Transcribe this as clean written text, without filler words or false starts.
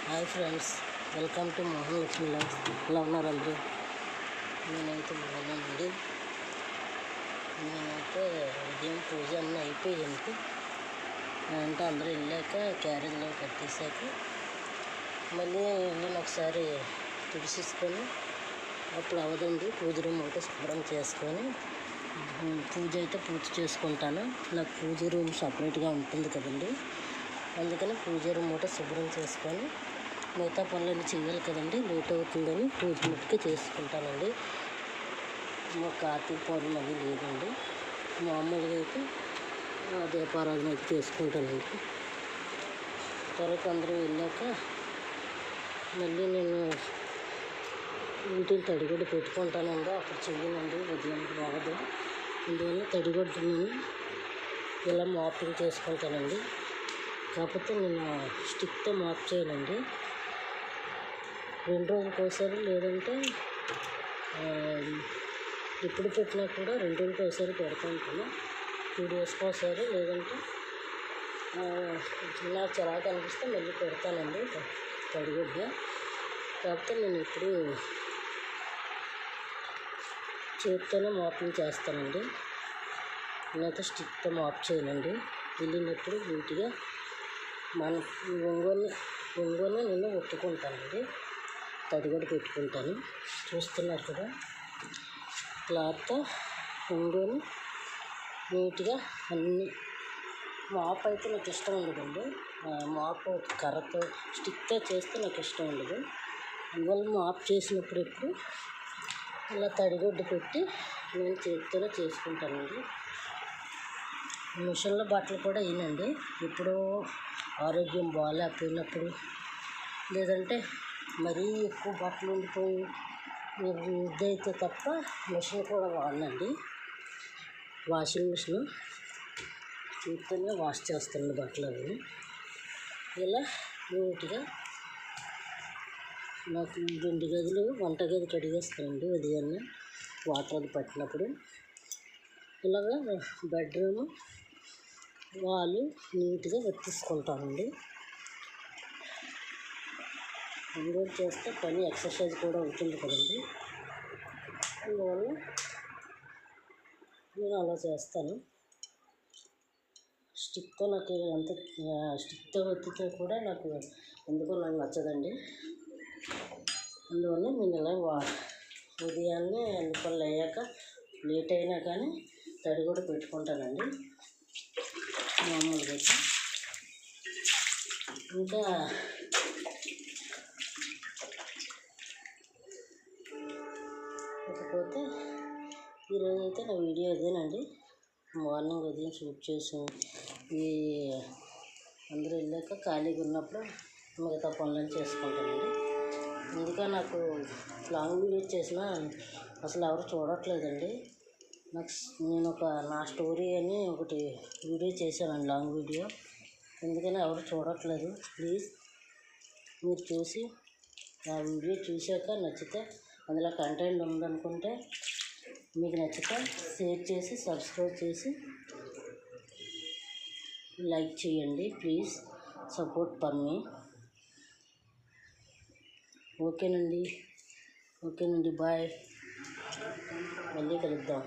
Hi friends, welcome to Mohan Lakshmi life. ఎలా ఉన్నారు అందరూ? నేనైతే బాగున్నానండి. నేనైతే ఉదయం పూజ అన్నీ అయిపోయింది. అంటే అందరూ వెళ్ళాక క్యారేజ్లో కట్టేశాక మళ్ళీ నేను ఒకసారి తుడిచేసుకొని అప్పుడు అవదండి పూజ రూమ్ ఒకటి శుభ్రం చేసుకొని పూజ అయితే పూర్తి చేసుకుంటాను. నాకు పూజ రూమ్ సపరేట్గా ఉంటుంది కదండి, అందుకని పూజ రూమ్ ఒకటి శుభ్రం చేసుకొని మిగతా పనులన్నీ చేయాలి కదండి, లేట్ అవుతుందని పూజ మట్టుకే చేసుకుంటానండి. మా కార్తీక పౌర్ణమి అది లేదండి, మామూలుగా అయితే దీపారాధన అయితే చేసుకుంటానండి. తర్వాత అందరూ వెళ్ళాక మళ్ళీ నేను ఇంటిని తడిగొడ్డు పెట్టుకుంటానండి. అప్పుడు చెయ్యనండి, ఉదయం బాగదు, అందువల్ల తడిగొడ్డుని ఇలా మాపింగ్ చేసుకుంటానండి. కాకపోతే నేను స్టిక్తో మాప్ చేయనండి. 2 రోజులకు ఒకసారి, లేదంటే ఎప్పుడు పెట్టినా కూడా 2 రోజులకు ఒకసారి పెడుతుంటాను. 2 డేస్కి ఒకసారి, లేదంటే నాకు చిరాకు అనిపిస్తే మళ్ళీ పెడతానండి తడిగుడ్డ. కాకపోతే నేను ఇప్పుడు చేతితోనే మాపింగ్ చేస్తానండి. నేనైతే స్టిక్తో మాప్ చేయనండి. వెళ్ళినప్పుడు నీట్గా మన ఒంగోని నేను ఒత్తుకుంటానండి, తడిగొడ్డ పెట్టుకుంటాను. చూస్తున్నారు కదా, క్లాత్తో ఒంగోని నీట్గా అన్నీ. మాప్ అయితే నాకు ఇష్టం ఉండదండి. మాపు కర్రతో స్టిక్తో చేస్తే నాకు ఇష్టం ఉండదు. అందువల్ల మాప్ చేసినప్పుడు ఎప్పుడు ఇలా తడిగొడ్డ పెట్టి నేను చేతితోనే చేసుకుంటానండి. మిషన్లో బట్టలు కూడా వేయనండి. ఎప్పుడో ఆరోగ్యం బాగాలేకపోయినప్పుడు, లేదంటే మరీ ఎక్కువ బట్టలు ఉండిపోయి ఇదైతే తప్ప మిషన్ కూడా వాడనండి. వాషింగ్ మిషన్ చేతితోనే వాష్ చేస్తాను బట్టలు అవి. ఇలా నీట్గా నాకు 2 గదులు, వంటగది కడిగేస్తానండి ఉదయాన్నే వాటర్ అది పట్టినప్పుడు. ఇలాగా బెడ్రూము వాళ్ళు నీట్గా వెతిసుకుంటానండి. ఒంగోలు చేస్తే పని ఎక్సర్సైజ్ కూడా అవుతుంది కదండి, అందువల్ల నేను అలా చేస్తాను. స్టిక్తో నాకు అంత స్టిక్తో ఒత్తితే కూడా నాకు ఎందుకో నాకు నచ్చదండి. అందువల్ల నేను ఇలా ఉదయాన్నే అన్ని పనులు అయ్యాక లేట్ అయినా కానీ తడి కూడా పెట్టుకుంటానండి మామూలుగా అయితే. ఇంకా ఇకపోతే ఈరోజు అయితే నా వీడియో ఇదేనండి. మార్నింగ్ ఉదయం షూట్ చేసాం. ఈ అందరూ వెళ్ళాక ఖాళీగా ఉన్నప్పుడు మిగతా పనులను చేసుకుంటానండి. అందుకే నాకు లాంగ్ వీడియో చేసినా అసలు ఎవరు చూడట్లేదండి. నేను నా స్టోరీ అని ఒకటి వీడియో చేశానండి, లాంగ్ వీడియో. ఎందుకని ఎవరు చూడట్లేదు. ప్లీజ్ మీరు చూసి ఆ వీడియో చూశాక నచ్చితే, అందులో కంటెంట్ ఉందనుకుంటే, మీకు నచ్చితే షేర్ చేసి సబ్స్క్రైబ్ చేసి లైక్ చేయండి. Please support for me. ఓకేనండి, బాయ్, మళ్ళీ కలుద్దాం.